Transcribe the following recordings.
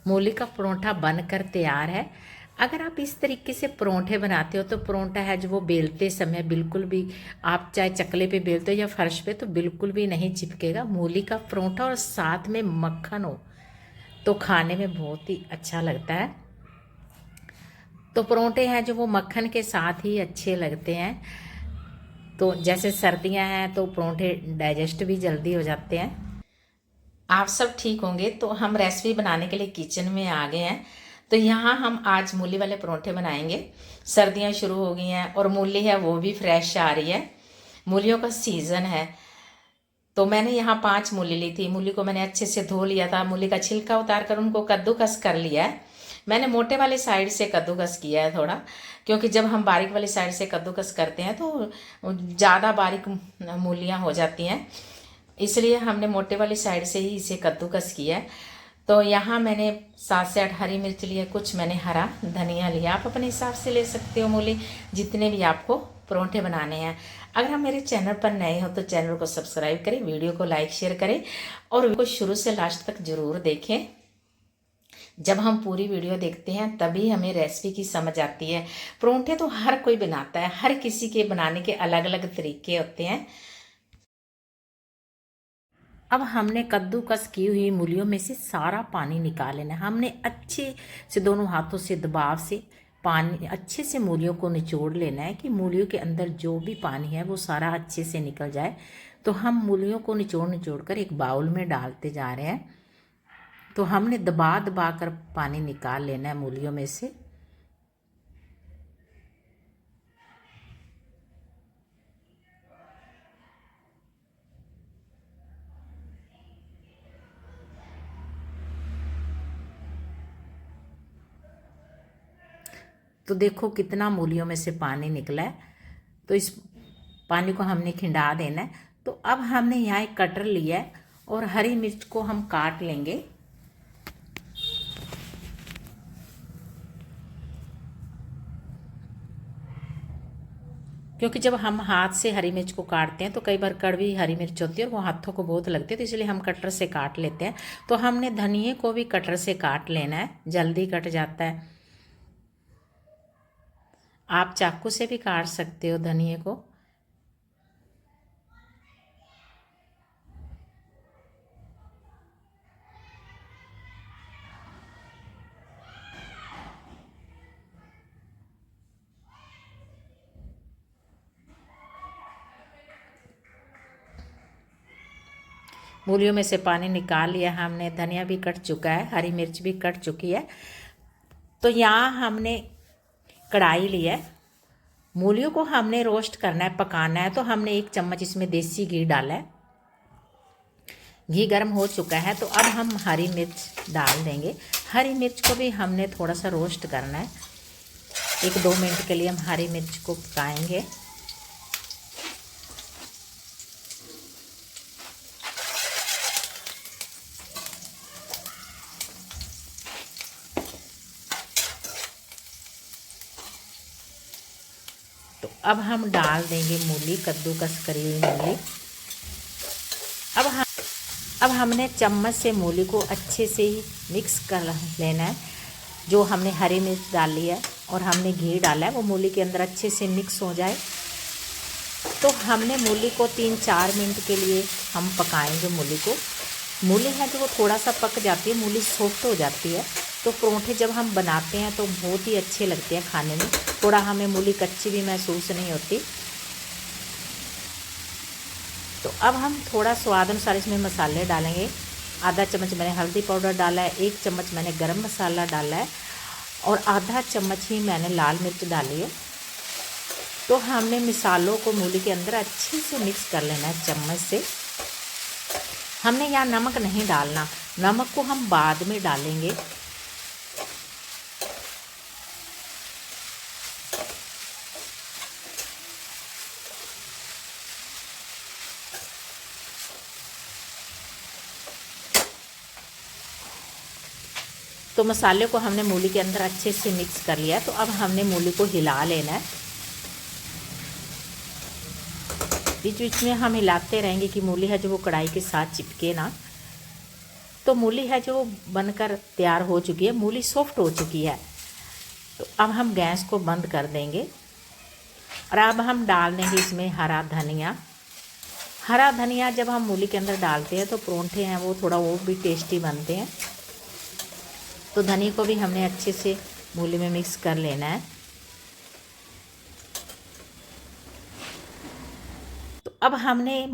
मूली का परोंठा बनकर तैयार है। अगर आप इस तरीके से परोंठे बनाते हो तो परोंठा है जो वो बेलते समय बिल्कुल भी, आप चाहे चकले पे बेलते हो या फर्श पे, तो बिल्कुल भी नहीं चिपकेगा। मूली का परोंठा और साथ में मक्खन हो तो खाने में बहुत ही अच्छा लगता है। तो परोंठे हैं जो वो मक्खन के साथ ही अच्छे लगते हैं। तो जैसे सर्दियां हैं तो परोंठे डाइजेस्ट भी जल्दी हो जाते हैं। आप सब ठीक होंगे। तो हम रेसिपी बनाने के लिए किचन में आ गए हैं। तो यहाँ हम आज मूली वाले परोंठे बनाएंगे। सर्दियाँ शुरू हो गई हैं और मूली है वो भी फ्रेश आ रही है। मूलियों का सीज़न है। तो मैंने यहाँ 5 मूली ली थी। मूली को मैंने अच्छे से धो लिया था। मूली का छिलका उतार कर उनको कद्दूकस कर लिया है। मैंने मोटे वाली साइड से कद्दूकस किया है थोड़ा, क्योंकि जब हम बारीक वाली साइड से कद्दूकस करते हैं तो ज़्यादा बारीक मूलियाँ हो जाती हैं, इसलिए हमने मोटे वाली साइड से ही इसे कद्दूकस किया है। तो यहाँ मैंने 7 से 8 हरी मिर्च लिए, कुछ मैंने हरा धनिया लिया। आप अपने हिसाब से ले सकते हो मूली, जितने भी आपको परोंठे बनाने हैं। अगर आप मेरे चैनल पर नए हो तो चैनल को सब्सक्राइब करें, वीडियो को लाइक शेयर करें और वीडियो को शुरू से लास्ट तक ज़रूर देखें। जब हम पूरी वीडियो देखते हैं तभी हमें रेसिपी की समझ आती है। परोंठे तो हर कोई बनाता है, हर किसी के बनाने के अलग अलग तरीके होते हैं। अब हमने कद्दूकस की हुई मूलियों में से सारा पानी निकाल लेना है। हमने अच्छे से दोनों हाथों से दबाव से पानी अच्छे से मूलियों को निचोड़ लेना है कि मूलियों के अंदर जो भी पानी है वो सारा अच्छे से निकल जाए। तो हम मूलियों को निचोड़ निचोड़ कर एक बाउल में डालते जा रहे हैं। तो हमने दबा दबा कर पानी निकाल लेना है मूलियों में से। तो देखो कितना मूलियों में से पानी निकला है। तो इस पानी को हमने खिंडा देना है। तो अब हमने यहाँ एक कटर लिया है और हरी मिर्च को हम काट लेंगे। क्योंकि जब हम हाथ से हरी मिर्च को काटते हैं तो कई बार कड़वी हरी मिर्च होती है और वो हाथों को बहुत लगती है, तो इसलिए हम कटर से काट लेते हैं। तो हमने धनिए को भी कटर से काट लेना है, जल्दी कट जाता है। आप चाकू से भी काट सकते हो धनिए को। मूलियों में से पानी निकाल लिया हमने। धनिया भी कट चुका है, हरी मिर्च भी कट चुकी है। तो यहाँ हमने कढ़ाई ली है। मूलियों को हमने रोस्ट करना है, पकाना है। तो हमने 1 चम्मच इसमें देसी घी डाला है। घी गर्म हो चुका है तो अब हम हरी मिर्च डाल देंगे। हरी मिर्च को भी हमने थोड़ा सा रोस्ट करना है। 1-2 मिनट के लिए हम हरी मिर्च को पकाएंगे। तो अब हम डाल देंगे मूली, कद्दूकस करी हुई मूली। अब हमने चम्मच से मूली को अच्छे से ही मिक्स कर लेना है। जो हमने हरी मिर्च डाली है और हमने घी डाला है वो मूली के अंदर अच्छे से मिक्स हो जाए। तो हमने मूली को 3-4 मिनट के लिए हम पकाएंगे मूली को। मूली है जो वो थोड़ा सा पक जाती है, मूली सॉफ्ट हो जाती है। तो परोंठे जब हम बनाते हैं तो बहुत ही अच्छे लगते हैं खाने में। थोड़ा हमें मूली कच्ची भी महसूस नहीं होती। तो अब हम थोड़ा स्वाद अनुसार इसमें मसाले डालेंगे। आधा चम्मच मैंने हल्दी पाउडर डाला है, 1 चम्मच मैंने गरम मसाला डाला है और आधा चम्मच ही मैंने लाल मिर्च डाली है। तो हमने मसालों को मूली के अंदर अच्छे से मिक्स कर लेना है चम्मच से। हमने यहाँ नमक नहीं डालना, नमक को हम बाद में डालेंगे। तो मसाले को हमने मूली के अंदर अच्छे से मिक्स कर लिया। तो अब हमने मूली को हिला लेना है। बीच बीच में हम हिलाते रहेंगे कि मूली है जो वो कढ़ाई के साथ चिपके ना। तो मूली है जो बनकर तैयार हो चुकी है, मूली सॉफ्ट हो चुकी है। तो अब हम गैस को बंद कर देंगे और अब हम डाल देंगे इसमें हरा धनिया। हरा धनिया जब हम मूली के अंदर डालते हैं तो परोंठे हैं वो थोड़ा वो भी टेस्टी बनते हैं। तो धनिया को भी हमने अच्छे से मूली में मिक्स कर लेना है। तो अब हमने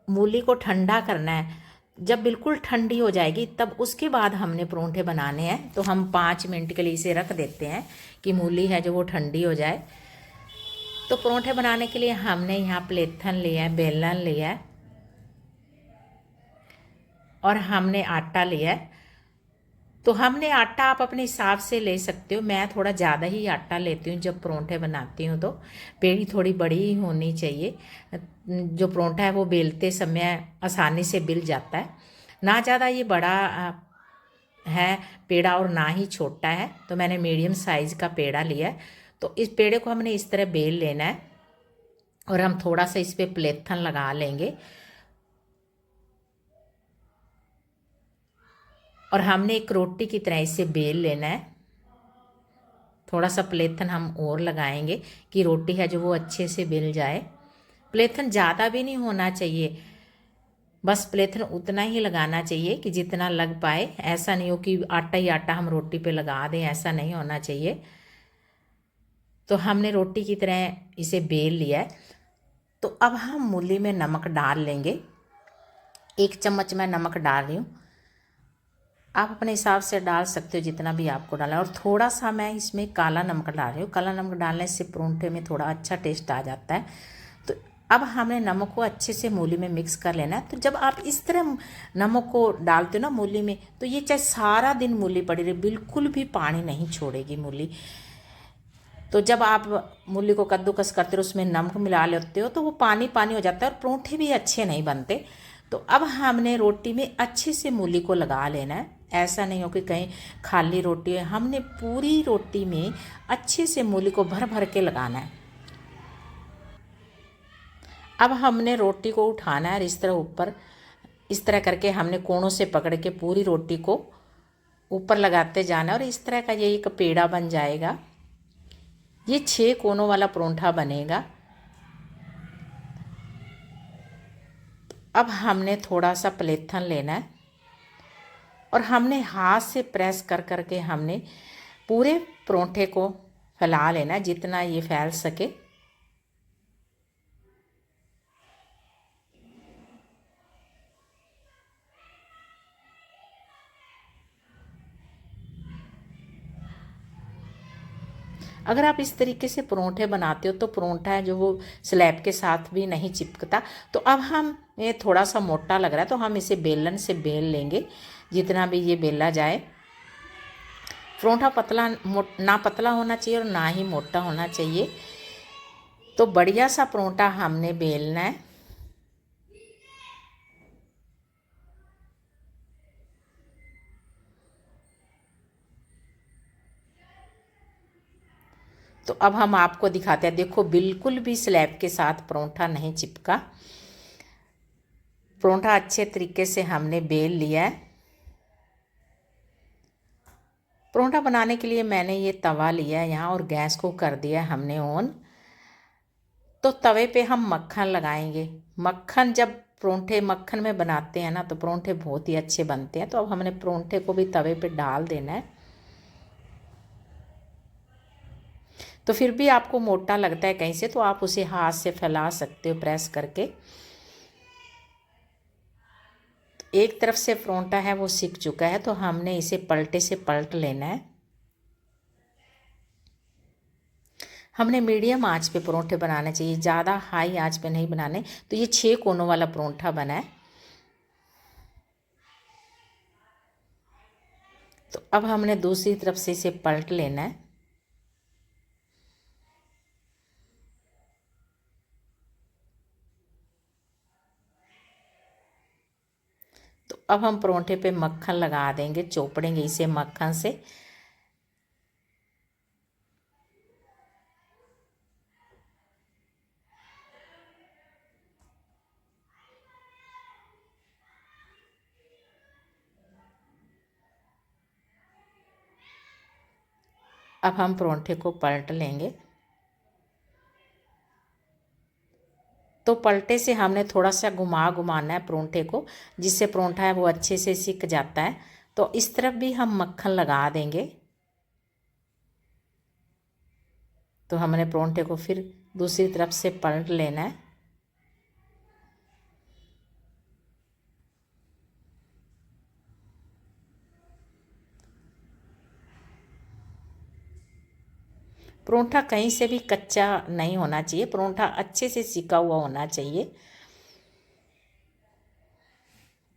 मूली को ठंडा करना है। जब बिल्कुल ठंडी हो जाएगी तब उसके बाद हमने परोंठे बनाने हैं। तो हम 5 मिनट के लिए इसे रख देते हैं कि मूली है जो वो ठंडी हो जाए। तो परोंठे बनाने के लिए हमने यहाँ प्लेथन लिया है, बेलन लिया है और हमने आटा लिया है। तो हमने आटा आप अपने हिसाब से ले सकते हो। मैं थोड़ा ज़्यादा ही आटा लेती हूँ जब परोंठे बनाती हूँ। तो पेड़ी थोड़ी बड़ी ही होनी चाहिए, जो परोंठा है वो बेलते समय आसानी से बिल जाता है। ना ज़्यादा ये बड़ा है पेड़ा और ना ही छोटा है। तो मैंने मीडियम साइज़ का पेड़ा लिया है। तो इस पेड़े को हमने इस तरह बेल लेना है और हम थोड़ा सा इस पर प्लेथन लगा लेंगे और हमने एक रोटी की तरह इसे बेल लेना है। थोड़ा सा प्लेथन हम और लगाएंगे कि रोटी है जो वो अच्छे से बेल जाए। प्लेथन ज़्यादा भी नहीं होना चाहिए, बस प्लेथन उतना ही लगाना चाहिए कि जितना लग पाए। ऐसा नहीं हो कि आटा ही आटा हम रोटी पे लगा दें, ऐसा नहीं होना चाहिए। तो हमने रोटी की तरह इसे बेल लिया है। तो अब हम मूली में नमक डाल लेंगे। 1 चम्मच मैं नमक डाल रही हूँ, आप अपने हिसाब से डाल सकते हो जितना भी आपको डालना है। और थोड़ा सा मैं इसमें काला नमक डाल रही हूँ। काला नमक डालने से परोंठे में थोड़ा अच्छा टेस्ट आ जाता है। तो अब हमने नमक को अच्छे से मूली में मिक्स कर लेना है। तो जब आप इस तरह नमक को डालते हो ना मूली में, तो ये चाहे सारा दिन मूली पड़ी रहे, बिल्कुल भी पानी नहीं छोड़ेगी मूली। तो जब आप मूली को कद्दूकस करते हो उसमें नमक मिला लेते हो तो वो पानी पानी हो जाता है और परोंठे भी अच्छे नहीं बनते। तो अब हमने रोटी में अच्छे से मूली को लगा लेना है। ऐसा नहीं हो कि कहीं खाली रोटी है, हमने पूरी रोटी में अच्छे से मूली को भर भर के लगाना है। अब हमने रोटी को उठाना है और इस तरह ऊपर, इस तरह करके हमने कोनों से पकड़ के पूरी रोटी को ऊपर लगाते जाना है और इस तरह का ये एक पेड़ा बन जाएगा। ये 6 कोनों वाला परोंठा बनेगा। अब हमने थोड़ा सा प्लेथन लेना है और हमने हाथ से प्रेस कर करके हमने पूरे परोंठे को फैला लेना है जितना ये फैल सके। अगर आप इस तरीके से परोंठे बनाते हो तो परोंठा है जो वो स्लैब के साथ भी नहीं चिपकता। तो अब हम ये थोड़ा सा मोटा लग रहा है तो हम इसे बेलन से बेल लेंगे जितना भी ये बेला जाए। परोंठा पतला ना पतला होना चाहिए और ना ही मोटा होना चाहिए। तो बढ़िया सा परोंठा हमने बेलना है। तो अब हम आपको दिखाते हैं, देखो बिल्कुल भी स्लैब के साथ परोंठा नहीं चिपका। परोंठा अच्छे तरीके से हमने बेल लिया है। परोंठा बनाने के लिए मैंने ये तवा लिया है यहाँ और गैस को कर दिया है हमने ऑन। तो तवे पे हम मक्खन लगाएंगे। मक्खन जब परोंठे मक्खन में बनाते हैं ना तो परोंठे बहुत ही अच्छे बनते हैं। तो अब हमने परोंठे को भी तवे पे डाल देना है। तो फिर भी आपको मोटा लगता है कहीं से तो आप उसे हाथ से फैला सकते हो प्रेस करके। एक तरफ से परोंठा है वो सिक चुका है तो हमने इसे पलटे से पलट लेना है। हमने मीडियम आंच पे परोंठे बनाने चाहिए, ज़्यादा हाई आंच पे नहीं बनाने। तो ये 6 कोनों वाला परोंठा बना है। तो अब हमने दूसरी तरफ से इसे पलट लेना है। तो अब हम परोंठे पे मक्खन लगा देंगे, चोपड़ेंगे इसे मक्खन से। अब हम परोंठे को पलट लेंगे। तो पलटे से हमने थोड़ा सा घुमाना है परोंठे को, जिससे परोंठा है वो अच्छे से सिक जाता है। तो इस तरफ भी हम मक्खन लगा देंगे। तो हमने परोंठे को फिर दूसरी तरफ से पलट लेना है। परोंठा कहीं से भी कच्चा नहीं होना चाहिए, परोंठा अच्छे से सिका हुआ होना चाहिए।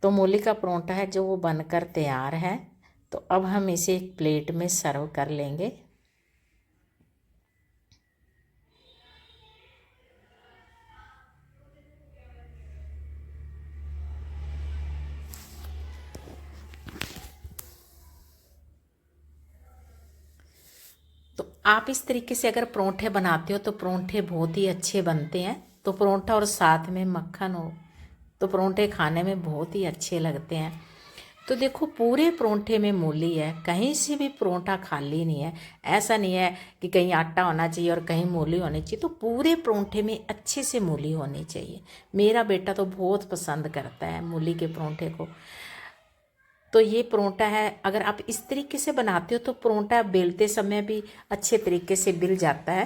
तो मूली का परोंठा है जो वो बनकर तैयार है। तो अब हम इसे एक प्लेट में सर्व कर लेंगे। तो आप इस तरीके से अगर परोंठे बनाते हो तो परोंठे बहुत ही अच्छे बनते हैं। तो परोंठा और साथ में मक्खन हो तो परोंठे खाने में बहुत ही अच्छे लगते हैं। तो देखो पूरे परोंठे में मूली है, कहीं से भी परोंठा खाली नहीं है। ऐसा नहीं है कि कहीं आटा होना चाहिए और कहीं मूली होनी चाहिए, तो पूरे परोंठे में अच्छे से मूली होनी चाहिए। मेरा बेटा तो बहुत पसंद करता है मूली के परोंठे को। तो ये परोंठा है, अगर आप इस तरीके से बनाते हो तो परोंठा बेलते समय भी अच्छे तरीके से बिल जाता है।